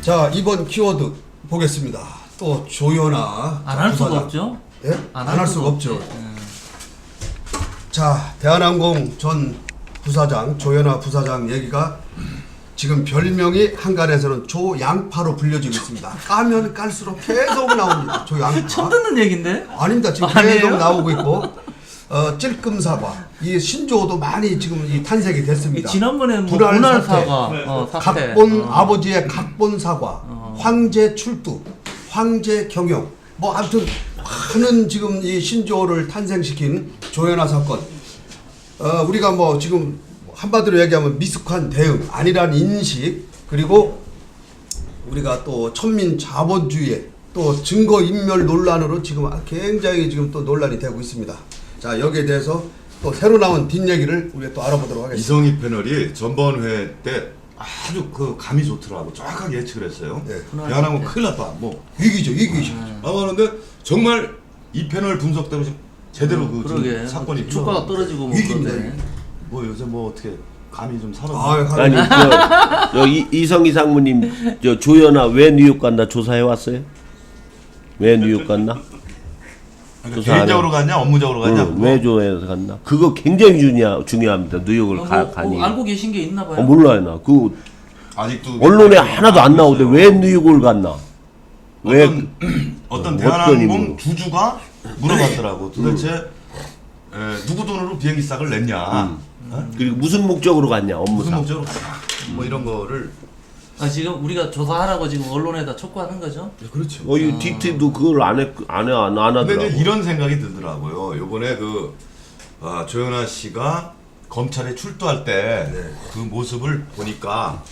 자, 이번 키워드 보겠습니다. 또 조연아 안 할 수가 부사장. 없죠. 예? 안 할 수가 없죠. 자, 대한항공 전 부사장 조연아 부사장 얘기가 지금 별명이 한간에서는 조양파로 불려지고 있습니다. 까면 깔수록 계속 나옵니다. 조양파. 처음 듣는 얘기인데? 아닙니다. 지금 아니에요? 계속 나오고 있고 찔끔사과 이 신조어도 많이 지금 이 탄생이 됐습니다. 지난번에는 뭐 분할 분할 사태, 사과, 사태. 각본 아버지의 각본 사과, 황제 출두, 황제 경영, 뭐 아무튼 많은 지금 이 신조어를 탄생시킨 조연아 사건. 우리가 뭐 지금 한마디로 얘기하면 미숙한 대응, 아니란 인식, 그리고 우리가 또 천민 자본주의에 또 증거 인멸 논란으로 지금 굉장히 지금 또 논란이 되고 있습니다. 자, 여기에 대해서 또 새로 나온 뒷얘기를 우리가 또 알아보도록 하겠습니다. 이성희 패널이 전번회 때 아주 그 감이 좋더라고. 정확하게 예측을 했어요. 네. 대한항공 큰일 났다. 뭐 위기죠, 위기죠. 하는데 정말 이 패널 분석대로 지금 제대로 그 그러게. 지금 사건이 주가가 떨어지고 뭐 위기입니다. 그러네. 뭐 요새 뭐 어떻게 감이 좀 살았나? 아니 이성희 상무님 저 조연아 왜 뉴욕 갔나 조사해 왔어요? 왜 뉴욕 갔나? 그러니까 개인적으로 갔냐 업무적으로 갔냐? 응, 왜 조사해서 갔나? 그거 굉장히 중요합니다. 뉴욕을 가니. 알고 계신 게 있나 봐요. 몰라요 나. 그 아직도 언론에 하나도 안 나오는데 왜 뉴욕을 갔나? 왜 어떤 어떤 대한항공 힘으로? 주주가 물어봤더라고. 도대체 누구 돈으로 비행기 싹을 냈냐? 어? 그리고 무슨 목적으로 갔냐? 무슨 업무상. 목적으로 갔냐? 뭐 이런 거를 지금 우리가 조사하라고 지금 언론에다 촉구하는 거죠? 그렇죠. 이 DT도 그걸 안 하더라고. 근데 이제 이런 생각이 들더라고요. 요번에 조연아 씨가 검찰에 출두할 때 그 모습을 보니까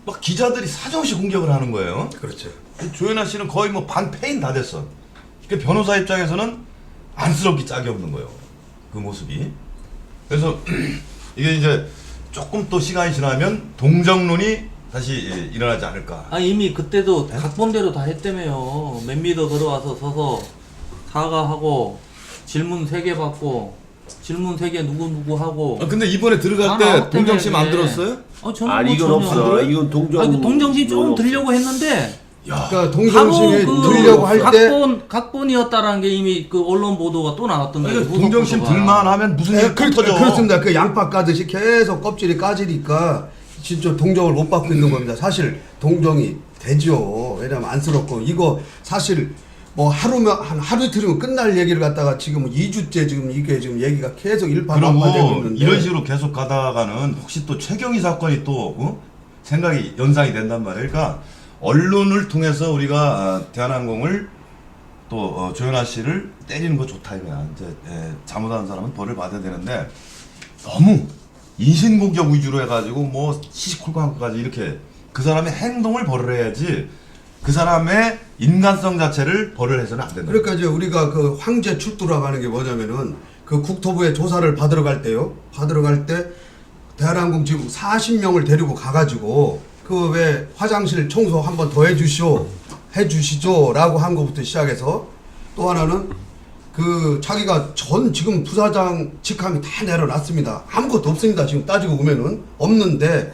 막 기자들이 사정없이 공격을 하는 거예요. 그렇죠. 조연아 씨는 거의 뭐 반패인 다 됐어. 그 변호사 입장에서는 안쓰럽기 짝이 없는 거예요. 그 모습이. 그래서 이게 이제 조금 또 시간이 지나면 동정론이 다시 일어나지 않을까. 이미 그때도 각본대로 다 했다며요. 맨미더 들어와서 서서 사과하고 질문 3개 받고 질문 3개 누구 하고. 근데 이번에 들어갈 때 동정심 안 들었어요? 저는 아니 이건 전혀. 없어. 이건 동정심 조금 없어. 들려고 했는데 그러니까 동정심이 바로 들려고 할 때 각본이었다라는 게 이미 그 언론 보도가 또 나왔던데. 그러니까 동정심 들만하면 무슨 일이 터져. 그렇습니다. 그 양파 까듯이 계속 껍질이 까지니까 진짜 동정을 못 받고 있는 겁니다. 사실 동정이 되죠. 왜냐면 안쓰럽고 이거 사실 뭐 하루 이틀이면 끝날 얘기를 갖다가 지금 2주째 지금 이게 지금 얘기가 계속 일파만파되고 그리고 있는데 이런 식으로 계속 가다가는 혹시 또 최경희 사건이 또 생각이 연상이 된단 말이에요. 그러니까 언론을 통해서 우리가 대한항공을 또 조연아 씨를 때리는 거 좋다 이거야. 이제 잘못하는 사람은 벌을 받아야 되는데 너무 인신공격 위주로 해가지고 뭐 시시콜콜까지 이렇게 그 사람의 행동을 벌을 해야지 그 사람의 인간성 자체를 벌을 해서는 안 된다. 그러니까 이제 우리가 그 황제 출두라고 하는 게 뭐냐면은 그 국토부에 조사를 받으러 갈 때요. 받으러 갈 때 대한항공 지금 40명을 데리고 가가지고 그 왜 화장실 청소 한 번 더 해주시죠 라고 한 것부터 시작해서 또 하나는 그 자기가 전 지금 부사장 직함이 다 내려놨습니다. 아무것도 없습니다. 지금 따지고 보면은 없는데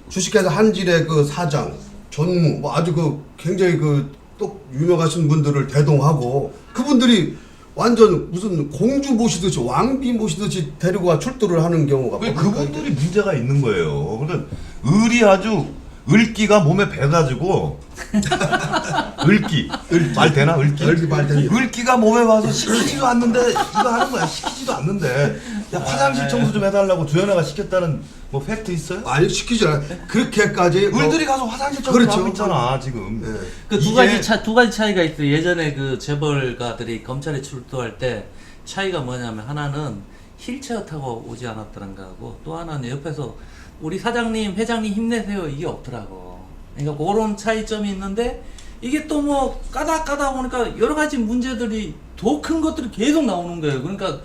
주식회사 한질의 그 사장 전무 뭐 아주 그 굉장히 그 또 유명하신 분들을 대동하고 그분들이 완전 무슨 공주 모시듯이 왕비 모시듯이 데리고 와 출두를 하는 경우가 그분들이 문제가 있는 거예요. 그러니까 을이 아주 을기가 몸에 배가지고 을기 말 되나 을기? 을기 말 되죠. 을기가 몸에 와서 시키지도 않는데 이거 하는 거야. 시키지도 않는데 야 화장실 청소 좀 해달라고 조연아가 시켰다는 뭐 팩트 있어요? 아니 시키지 않아. 그렇게까지 을들이 가서 화장실 청소 그렇죠. 하고 있잖아 지금. 네. 그 두 가지 차이가 있어요. 예전에 그 재벌가들이 검찰에 출두할 때 차이가 뭐냐면 하나는 휠체어 타고 오지 않았다는 거하고 또 하나는 옆에서 우리 사장님, 회장님 힘내세요 이게 없더라고. 그러니까 그런 차이점이 있는데 이게 또 뭐 까다 보니까 여러 가지 문제들이 더 큰 것들이 계속 나오는 거예요. 그러니까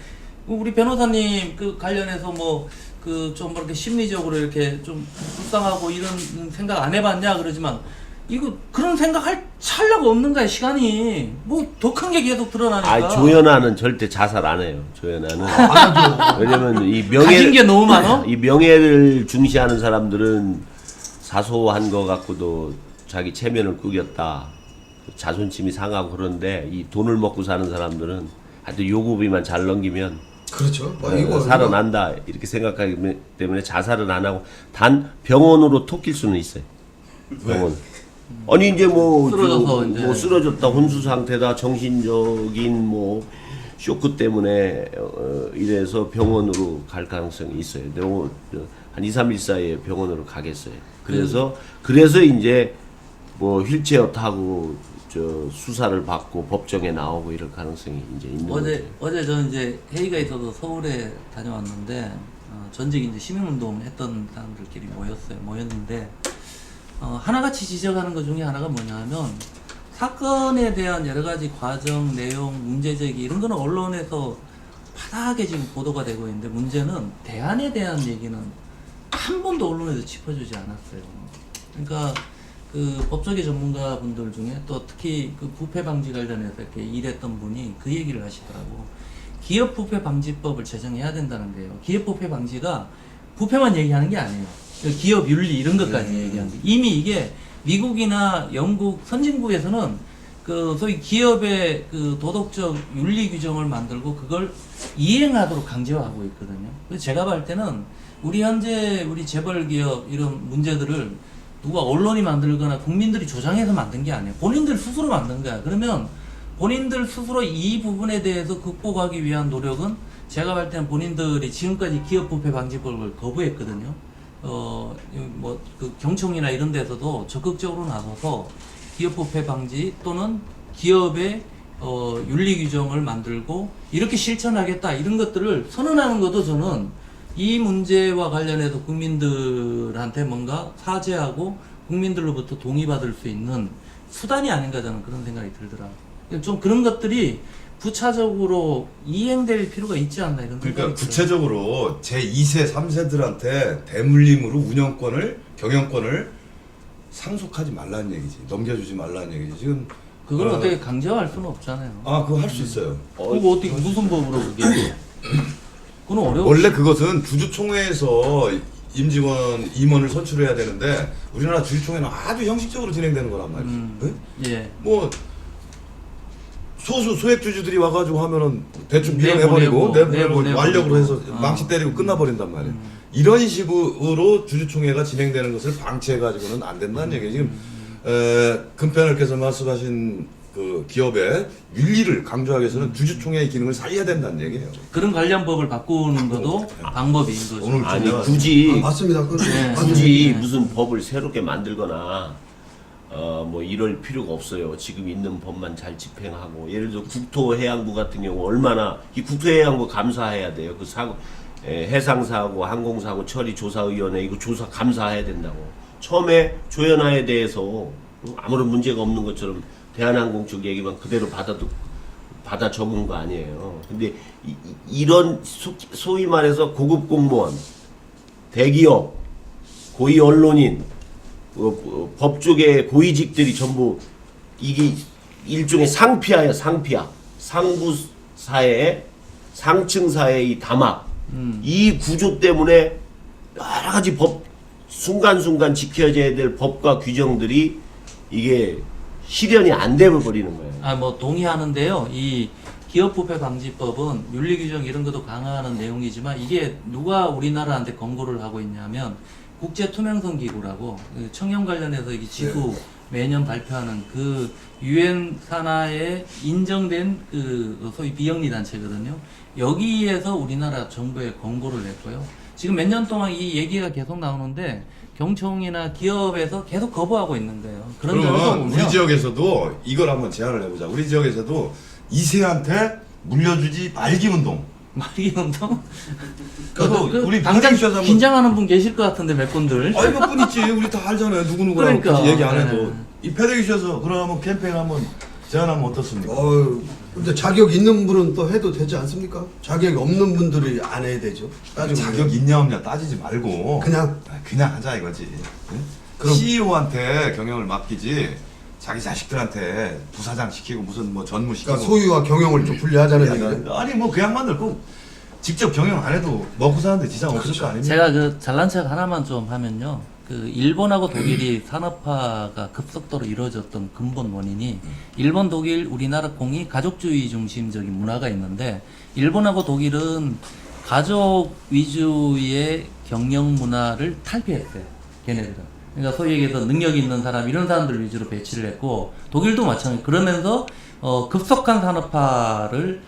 우리 변호사님 그 관련해서 뭐 그 좀 이렇게 심리적으로 이렇게 좀 불쌍하고 이런 생각 안 해봤냐 그러지만 이거 그런 생각할 찰나가 없는 거야 시간이. 뭐 더 큰 게 계속 드러나니까. 조연아는 절대 자살 안 해요. 조연아는. 왜냐면 이 가진 게 너무 많아? 이 명예를 중시하는 사람들은 사소한 거 갖고도 자기 체면을 꾸겼다. 자존심이 상하고 그런데 이 돈을 먹고 사는 사람들은 하여튼 요구비만 잘 넘기면 그렇죠. 이거 살아난다 이렇게 생각하기 때문에 자살은 안 하고 단 병원으로 토낄 수는 있어요. 병원. 아니 이제 뭐 쓰러져서 이제. 뭐 쓰러졌다 혼수 상태다 정신적인 뭐 쇼크 때문에 이래서 병원으로 갈 가능성이 있어요. 내가 한 2, 3일 사이에 병원으로 가겠어요. 그래서 이제 뭐 휠체어 타고 저 수사를 받고 법정에 나오고 이럴 가능성이 이제 있는 거죠. 어제 저는 이제 회의가 있어서 서울에 다녀왔는데 전직 이제 시민운동 했던 사람들끼리 모였는데 하나같이 지적하는 것 중에 하나가 뭐냐면 사건에 대한 여러 가지 과정, 내용, 문제 제기 이런 거는 언론에서 파다하게 지금 보도가 되고 있는데 문제는 대안에 대한 얘기는 한 번도 언론에서 짚어주지 않았어요. 그러니까 그 법조계 전문가분들 중에 또 특히 그 부패 방지 관련해서 이렇게 일했던 분이 그 얘기를 하시더라고. 기업 부패 방지법을 제정해야 된다는 거예요. 기업 부패 방지가 부패만 얘기하는 게 아니에요. 그 기업 윤리 이런 것까지 얘기하는 게 이미 이게 미국이나 영국 선진국에서는 그 소위 기업의 그 도덕적 윤리 규정을 만들고 그걸 이행하도록 강제화하고 있거든요. 그래서 제가 볼 때는 우리 현재 우리 재벌 기업 이런 문제들을 누가 언론이 만들거나 국민들이 조장해서 만든 게 아니에요. 본인들 스스로 만든 거야. 그러면 본인들 스스로 이 부분에 대해서 극복하기 위한 노력은 제가 볼 때는 본인들이 지금까지 기업 부패 방지법을 거부했거든요. 뭐 그 경청이나 이런 데서도 적극적으로 나서서 기업 부패 방지 또는 기업의 윤리 규정을 만들고 이렇게 실천하겠다 이런 것들을 선언하는 것도 저는 이 문제와 관련해서 국민들한테 뭔가 사죄하고 국민들로부터 동의받을 수 있는 수단이 아닌가 저는 그런 생각이 들더라. 좀 그런 것들이 부차적으로 이행될 필요가 있지 않나 이런 생각이 그러니까 들어요. 구체적으로 제 2세, 3세들한테 대물림으로 운영권을, 경영권을 상속하지 말라는 얘기지. 넘겨주지 말라는 얘기지. 지금 그걸 어떻게 강제화할 수는 없잖아요. 그거 할 수 있어요. 그거 어떻게 무슨 법으로 그게? 그건 어려워. 원래 그것은 주주총회에서 임직원, 임원을 선출해야 되는데 우리나라 주주총회는 아주 형식적으로 진행되는 거란 말이지. 네? 예. 뭐 소수 소액주주들이 와가지고 하면은 대충 내보내고, 밀어내버리고 내보내고. 완력으로 해서 망치 때리고 끝나버린단 말이에요. 이런 식으로 주주총회가 진행되는 것을 방치해가지고는 안 된다는 얘기예요. 지금 금편을께서 말씀하신 그 기업의 윤리를 강조하기 위해서는 주주총회의 기능을 살려야 된다는 얘기예요. 그런 관련법을 바꾸는 것도 방법인 거죠. 오늘 아니 전화- 굳이 맞습니다. 네. 굳이 네. 무슨 법을 새롭게 만들거나 뭐 이럴 필요가 없어요. 지금 있는 법만 잘 집행하고 예를 들어 국토해양부 같은 경우 얼마나 이 국토해양부 감사해야 돼요. 그 사고 해상사고, 항공사고 처리 조사위원회 이거 조사 감사해야 된다고. 처음에 조연아에 대해서 아무런 문제가 없는 것처럼 대한항공 쪽 얘기만 그대로 받아 적은 거 아니에요. 근데 이런 소위 말해서 고급 공무원, 대기업, 고위 언론인, 법조계 고위직들이 전부 이게 일종의 상피아야 상피아. 상부사회, 상층사회의 이 담합. 이 구조 때문에 여러 가지 법 순간순간 지켜져야 될 법과 규정들이 이게 실현이 안 되어 버리는 거예요. 뭐 동의하는데요. 이 기업부패 방지법은 윤리 규정 이런 것도 강화하는 내용이지만 이게 누가 우리나라한테 권고를 하고 있냐면 국제 투명성 기구라고 그 청년 관련해서 이게 지수 매년 발표하는 그 유엔 산하에 인정된 그 소위 비영리 단체거든요. 여기에서 우리나라 정부에 권고를 냈고요. 지금 몇 년 동안 이 얘기가 계속 나오는데 경총이나 기업에서 계속 거부하고 있는 거예요. 그런 점에서 그러면 보면 우리 지역에서도 이걸 한번 제안을 해보자. 우리 지역에서도 2세한테 물려주지 말기 운동. 말기 운동. 그래도 우리 당장 방장쇼에서 한번- 긴장하는 분 계실 것 같은데 몇 분들. 몇 분 있지. 우리 다 알잖아요. 누구누구라고 그러니까. 굳이 얘기 안 해도. 네. 이 패대기쇼에서 그럼 한번 캠페인 한번 제안하면 어떻습니까? 근데 자격 있는 분은 또 해도 되지 않습니까? 자격이 없는 분들이 안 해야 되죠. 따지고 자격 있냐 없냐 따지지 말고 그냥? 그냥 하자 이거지. 응? 그럼- CEO한테 경영을 맡기지 자기 자식들한테 부사장 시키고 무슨 뭐 전무 시키고. 그러니까 소유와 경영을 좀 분리하자는 얘기예요. 아니 뭐 그 양반들 꼭 직접 경영 안 해도 먹고 사는데 지장 없을 거 아닙니까? 제가 그 잘난 척 하나만 좀 하면요. 그 일본하고 독일이 산업화가 급속도로 이루어졌던 근본 원인이 일본, 독일, 우리나라 공이 가족주의 중심적인 문화가 있는데 일본하고 독일은 가족 위주의 경영 문화를 탈피했어요. 걔네들은. 그러니까 소위 얘기해서 능력 있는 사람 이런 사람들 위주로 배치를 했고 독일도 마찬가지. 그러면서 급속한 산업화를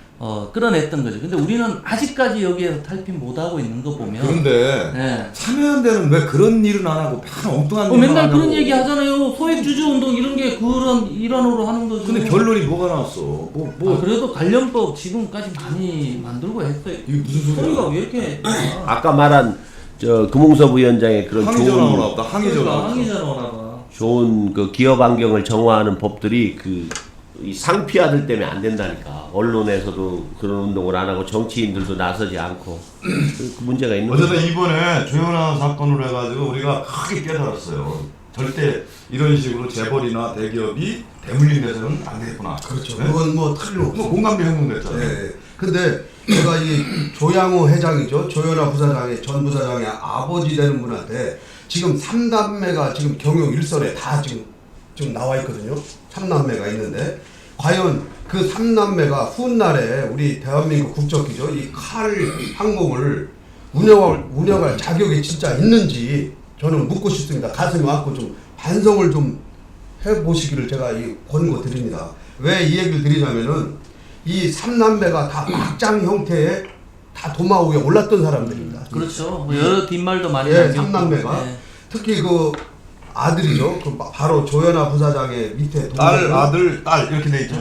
끌어냈던 거죠. 근데 우리는 아직까지 여기에서 탈피 못하고 있는 거 보면 그런데 네. 참여연대는 왜 그런 일은 안 하고 맨 엉뚱한 일만 맨날 하냐고. 그런 얘기 하잖아요. 소액 주주 운동 이런 게 그런 일환으로 하는 거죠. 근데 결론이 뭐가 나왔어? 뭐 그래도 관련법 지금까지 많이 만들고 했어요. 이게 무슨 소리야? 소리가 왜 이렇게 아까 말한 저 금홍섭 위원장의 그런 항의 전화 좋은 나왔다. 항의 전화 나왔어. 항의자로 나가. 좋은 그 기업 환경을 정화하는 법들이 이 상피아들 때문에 안 된다니까. 언론에서도 그런 운동을 안 하고 정치인들도 나서지 않고 그 문제가 있는 거죠. 어쨌든 이번에 조현아 사건으로 해가지고 우리가 크게 깨달았어요. 절대 이런 식으로 재벌이나 대기업이 대물림돼서는 안 되겠구나. 그렇죠. 네? 그건 뭐 틀림없어. 뭐 공감대 형성됐잖아요. 예. 근데 제가 이 조양호 회장이죠. 조현아 부사장의 전 부사장의 아버지 되는 분한테 지금 3남매가 지금 경영 일선에 다 지금 나와 있거든요. 3남매가 있는데 과연 그 3남매가 훗날에 우리 대한민국 국적기죠. 이 칼 항공을 운영할 자격이 진짜 있는지 저는 묻고 싶습니다. 가슴이 아프고 좀 반성을 좀 해보시기를 제가 권고 드립니다. 왜 이 얘기를 드리냐면은 이 3남매가 다 막장 형태의 다 도마 위에 올랐던 사람들입니다. 그렇죠. 뭐 여러 뒷말도 많이 예, 남겼고. 3남매가 네. 특히 그 아들이죠. 그 바로 조현아 부사장의 밑에 딸, 아들, 딸 이렇게 돼 있죠.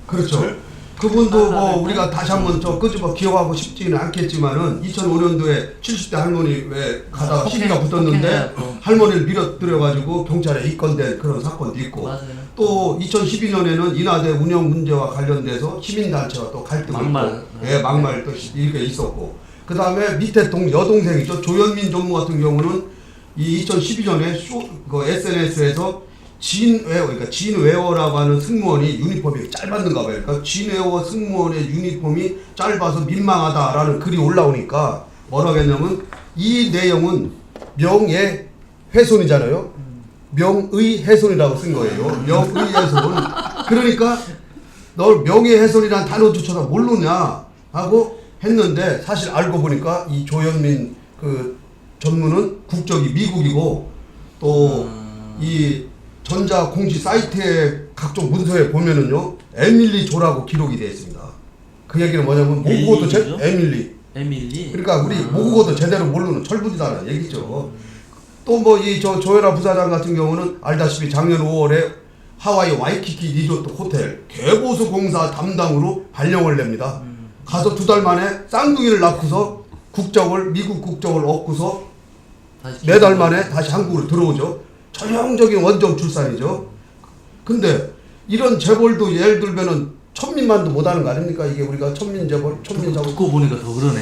그렇죠. 네. 그분도 뭐 우리가 다시 한번 저 끄집어 기억하고 싶지는 않겠지만은 2005년도에 70대 할머니 왜 가다가 시비가 붙었는데 폭행해갖고. 할머니를 밀어뜨려가지고 경찰에 입건된 그런 사건도 있고 맞아요. 또 2012년에는 인하대 운영 문제와 관련돼서 시민단체와 또 갈등이 막말. 있고 예, 막말 또 이렇게 있었고 그 다음에 밑에 여동생이죠. 조현민 전무 같은 경우는 이 2012년에 그 SNS에서 그러니까 진웨어라고 하는 승무원이 유니폼이 짧았는가 봐요. 그러니까 진웨어 승무원의 유니폼이 짧아서 민망하다라는 글이 올라오니까 뭐라고 했냐면 이 내용은 명예훼손이잖아요. 명의훼손이라고 쓴 거예요. 명의훼손. 그러니까 널 명예훼손이라는 단어조차도 모르냐 하고 했는데 사실 알고 보니까 이 조현민 그 전무는 국적이 미국이고 또 이 전자 공시 사이트의 각종 문서에 보면은요 에밀리 조라고 기록이 되어 있습니다. 그 얘기는 뭐냐면 모국어도 에밀리죠? 에밀리. 그러니까 우리 모국어도 제대로 모르는 철부지다는 얘기죠. 또 뭐 이 조현아 부사장 같은 경우는 알다시피 작년 5월에 하와이 와이키키 리조트 호텔 개보수 공사 담당으로 발령을 냅니다. 가서 2달 만에 쌍둥이를 낳고서 미국 국적을 얻고서 4달 만에 다시 한국으로 들어오죠. 전형적인 원정 출산이죠. 근데 이런 재벌도 예를 들면은 천민만도 못하는 거 아닙니까? 이게 우리가 천민 재벌, 천민 자본. 듣고 보니까 더 그러네.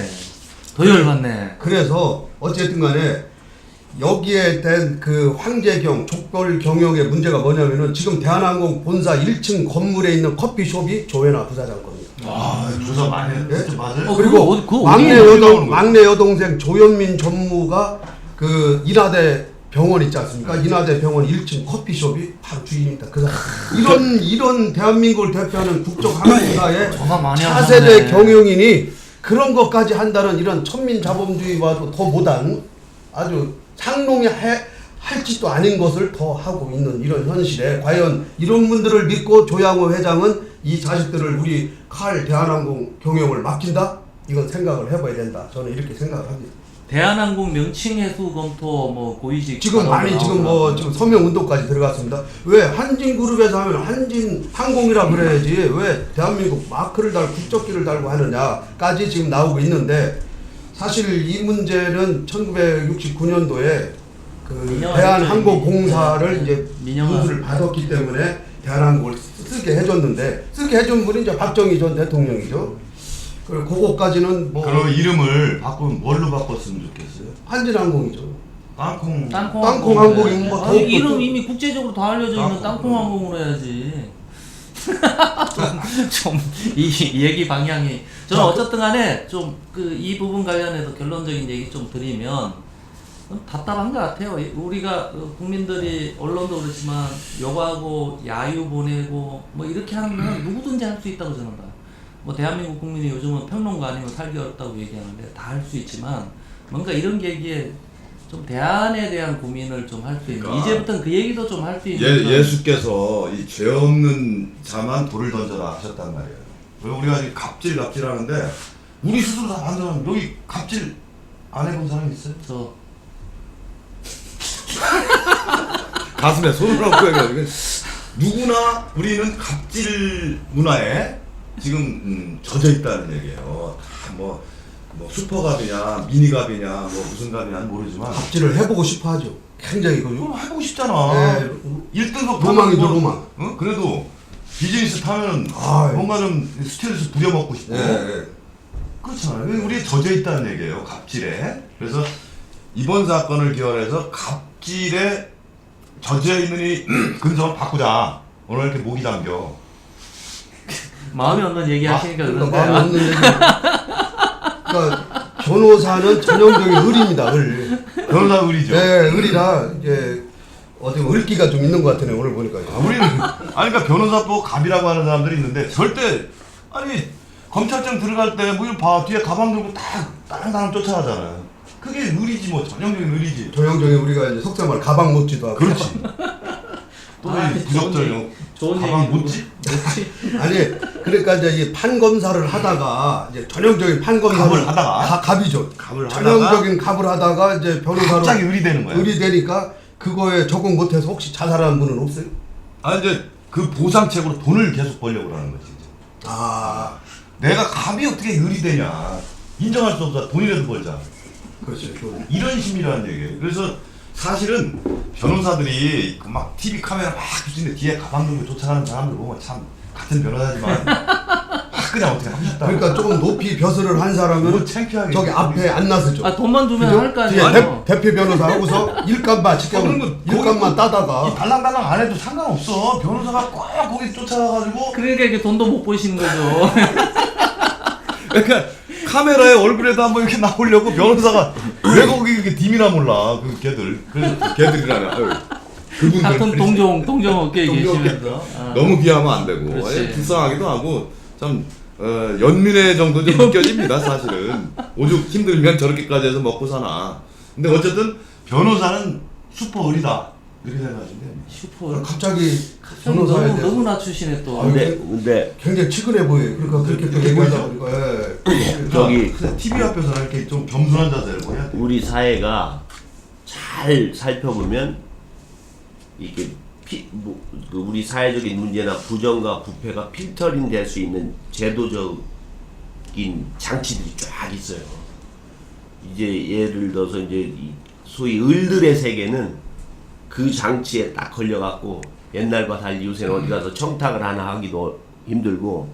더 열받네. 그래서 어쨌든 간에 여기에 된 그 황제경, 족벌 경영의 문제가 뭐냐면은 지금 대한항공 본사 1층 건물에 있는 커피숍이 조현아 부사장 겁니다. 아, 조사 많이 했죠. 맞아요. 그리고 막내 여동생 조현민 전무가 그 인하대 병원 있지 않습니까? 인하대 병원 1층 커피숍이 바로 주인입니다. 그래서 이런 대한민국을 대표하는 국적항공사의 정말 많이 차세대 하셨네. 경영인이 그런 것까지 한다는 이런 천민 자본주의와도 더 못한 아주 상弄할 짓도 아닌 것을 더 하고 있는 이런 현실에 과연 이런 분들을 믿고 조양호 회장은 이 자식들을 우리 칼 대한항공 경영을 맡긴다? 이건 생각을 해봐야 된다. 저는 이렇게 생각을 합니다. 대한항공 명칭 해수 검토 뭐 고위직 지금 많이 지금 뭐 지금 서명 운동까지 들어갔습니다. 왜 한진그룹에서 하면 한진항공이라 그래야지 왜 대한민국 마크를 달고 국적기를 달고 하느냐까지 지금 나오고 있는데 사실 이 문제는 1969년도에 그 대한항공공사를 이제 인수를 받았기 때문에 대한항공을 쓰게 해줬는데 쓰게 해준 분이 이제 박정희 전 대통령이죠. 그리고 그거까지는 뭐 그럼 이름을 바꾸면 뭘로 바꿨으면 좋겠어요? 한진항공이죠. 땅콩 항공이 뭐 더 이름 이미 국제적으로 다 알려져 있는 땅콩 항공으로 해야지. 좀 이 얘기 방향이 저는 어쨌든 간에 좀 그 이 부분 관련해서 결론적인 얘기 좀 드리면 답답한 것 같아요. 우리가 국민들이 언론도 그렇지만 요구하고 야유 보내고 뭐 이렇게 하는 건 누구든지 할 수 있다고 저는 봐요. 뭐 대한민국 국민이 요즘은 평론가 아니면 살기 어렵다고 얘기하는데 다 할 수 있지만 뭔가 이런 계기에 좀 대안에 대한 고민을 좀 할 수 있는 그러니까 이제부터는 그 얘기도 좀 할 수 있는 예수께서 이 죄 없는 자만 돌을 던져라 하셨단 말이에요. 왜 우리가 이 갑질 하는데 우리 스스로 다 만들어면 여기 갑질 안 해본 사람 있어요? 저 가슴에 손을 얹고 해가지고 누구나 우리는 갑질 문화에 지금 젖어 있다는 얘기예요. 뭐 슈퍼갑이냐 미니갑이냐 뭐 무슨 갑이냐 모르지만 갑질을 해보고 싶어 하죠. 굉장히 이거 그 해보고 싶잖아. 네. 1등급 로망이죠, 로망. 어? 그래도 비즈니스 타면 아, 뭔가 좀 스트레스 부려먹고 싶고 네. 그렇잖아요. 우리 젖어 있다는 얘기예요. 갑질에. 그래서 이번 사건을 기원해서 갑질에 젖어 있는 이 근성을 바꾸자. 오늘 이렇게 목이 잠겨. 마음이 없는 얘기 하시니까 그러니까 그런데 마음이 없는 얘기. 그러니까 변호사는 전형적인 을입니다. 을. 변호사 의리죠. 네, 을이라 이제 어떻게 보면 을기가 좀 있는 것 같으네 오늘 보니까. 우리는 그러니까 변호사도 갑이라고 하는 사람들이 있는데 절대 아니 검찰청 들어갈 때 뭐 이거 봐 뒤에 가방 들고 딱 다른 사람 쫓아가잖아요. 그게 의리지 뭐 전형적인 의리지. 전형적인 우리가 이제 속사말 가방 못지도 하고. 그렇지. 또 아, 이 좋은 부적절용 좋은 가방 얘기고. 못지? 아니 그러니까 이제 이 판검사를 하다가 이제 전형적인 판검사를 갑을 하다가? 갑이죠. 갑을 전형적인 갑을 하다가 이제 변호사로 갑자기 의리 되는 거야. 을이 되니까 그거에 적응 못해서 혹시 자살하는 분은 없어요? 아 이제 그 보상책으로 돈을 계속 벌려고 하는 거지. 이제. 아 내가 갑이 어떻게 의리 되냐. 인정할 수 없어. 돈이라도 벌자. 그렇죠. 이런 심이라는 얘기예요. 그래서 사실은 변호사들이 그 막 TV 카메라 막 비치는데 뒤에 가방 들고 쫓아가는 사람들 보면 참 같은 변호사지만 그냥 어떻게 하셨다. 그러니까 조금 높이 벼슬을 한 사람은 너무 창피하게 저기 앞에 안 나서죠. 아 돈만 주면 할 거 뒤에 아니에요. 대표 변호사 하고서 일감만 그런 지켜면 거 일감만 이 따다가 달랑달랑 안 해도 상관없어. 변호사가 꼭 거기 쫓아가가지고 그러니까 이게 돈도 못 버시는 거죠. 그러니까 카메라에 얼굴에도 한번 이렇게 나오려고 변호사가 왜 거기 이렇게 dim이나 몰라 그 걔들. 그래서 걔들이라냐. 그분들 같은 동종 업계에 동종 계시면서 아. 너무 귀하면 안 되고 그렇지. 예, 불쌍하기도 하고 참 연민의 정도 좀 느껴집니다. 사실은 오죽 힘들면 저렇게까지 해서 먹고 사나. 근데 어쨌든 변호사는 슈퍼 의리다 이렇게 생각하시면 슈퍼 갑자기 너무 변호사에 대해서 너무 낮추시네 또. 아유, 근데 굉장히 치근해 보여요. 그러니까 그렇게 또 그렇게 얘기하다 보이죠? 보니까 저기 TV 앞에서는 이렇게 좀 겸손한 자세를 보여야 돼. 우리 사회가 잘 살펴보면 이게 그 우리 사회적인 문제나 부정과 부패가 필터링 될 수 있는 제도적인 장치들이 쫙 있어요. 이제 예를 들어서 이제 이 소위 을들의 세계는 그 장치에 딱 걸려갖고 옛날과 달리 요새는 어디 가서 청탁을 하나 하기도 힘들고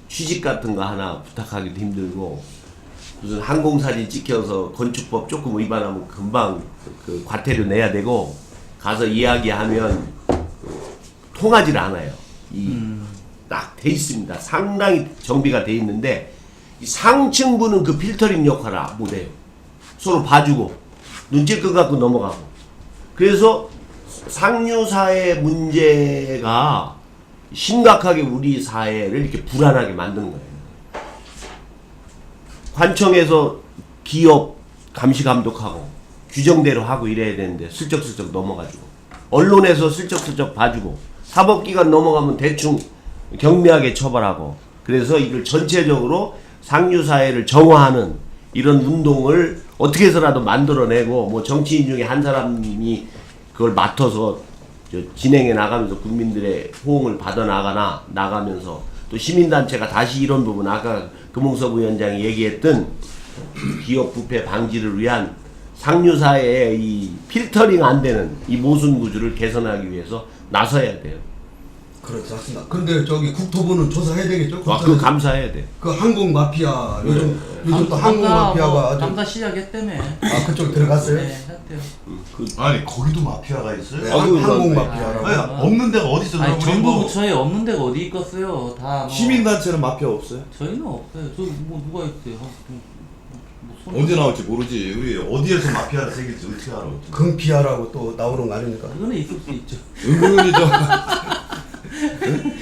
취직 같은 거 하나 부탁하기도 힘들고 무슨 항공사진 찍혀서 건축법 조금 위반하면 금방 그 과태료 내야 되고 가서 이야기하면 통하지를 않아요. 딱 돼 있습니다. 상당히 정비가 돼 있는데 이 상층부는 그 필터링 역할을 못해요. 서로 봐주고 눈치껏 갖고 넘어가고. 그래서 상류사회 문제가 심각하게 우리 사회를 이렇게 불안하게 만드는 거예요. 관청에서 기업 감시 감독하고 규정대로 하고 이래야 되는데 슬쩍슬쩍 넘어가지고 언론에서 슬쩍슬쩍 봐주고 사법기관 넘어가면 대충 경미하게 처벌하고 그래서 이걸 전체적으로 상류사회를 정화하는 이런 운동을 어떻게 해서라도 만들어내고 뭐 정치인 중에 한 사람이 그걸 맡아서 진행해 나가면서 국민들의 호응을 받아 나가면서 또 시민단체가 다시 이런 부분 아까 금홍섭 위원장이 얘기했던 기업 부패 방지를 위한 상류사회의 이 필터링 안 되는 이 모순 구조를 개선하기 위해서 나서야 돼요. 그렇지 않습니다. 근데 저기 국토부는 조사해야 되겠죠? 그거 감사해야 돼. 그 항공 마피아 요즘 또 항공 감사 마피아가 아주 감사 시작했다며. 아 그쪽 들어갔어요? 네, 했대요. 아니 거기도 마피아가 있어요? 네, 그건 항공 그런데. 마피아라고. 아니, 없는 데가 어디 있어? 아니 우리 정부 뭐 부처에 없는 데가 어디 있겠어요? 다 뭐, 시민단체는 마피아 없어요? 저희는 없어요. 저 뭐 누가 있어요? 언제 나올지 모르지. 우리 어디에서 마피아가 생길지 어떻게 알아? 금피아라고 또 나오는 거 아닙니까? 그거는 있을 수 있죠. 은근히 좀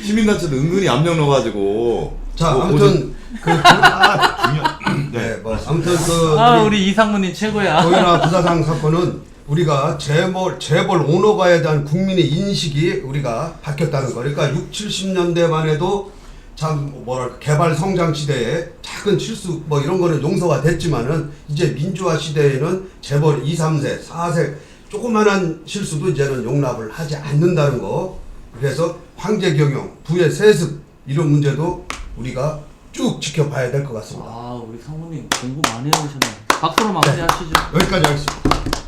시민단체도 은근히 압력 넣어가지고. 자, 뭐 아무튼 네. 뭐 아무튼 그 아 우리 이상무님 최고야. 조현아 부사장 사건은 우리가 재벌 오너가에 대한 국민의 인식이 우리가 바뀌었다는 거. 그러니까 6, 70년대만 해도 참 뭐랄까 개발 성장 시대에 작은 실수 뭐 이런 거는 용서가 됐지만은 이제 민주화 시대에는 재벌 2, 3세, 4세 조그만한 실수도 이제는 용납을 하지 않는다는 거. 그래서 황제 경영, 부의 세습 이런 문제도 우리가 쭉 지켜봐야 될 것 같습니다. 아 우리 상무님 공부 많이 해오셨네. 박수로 마무리하시죠. 여기까지 하겠습니다.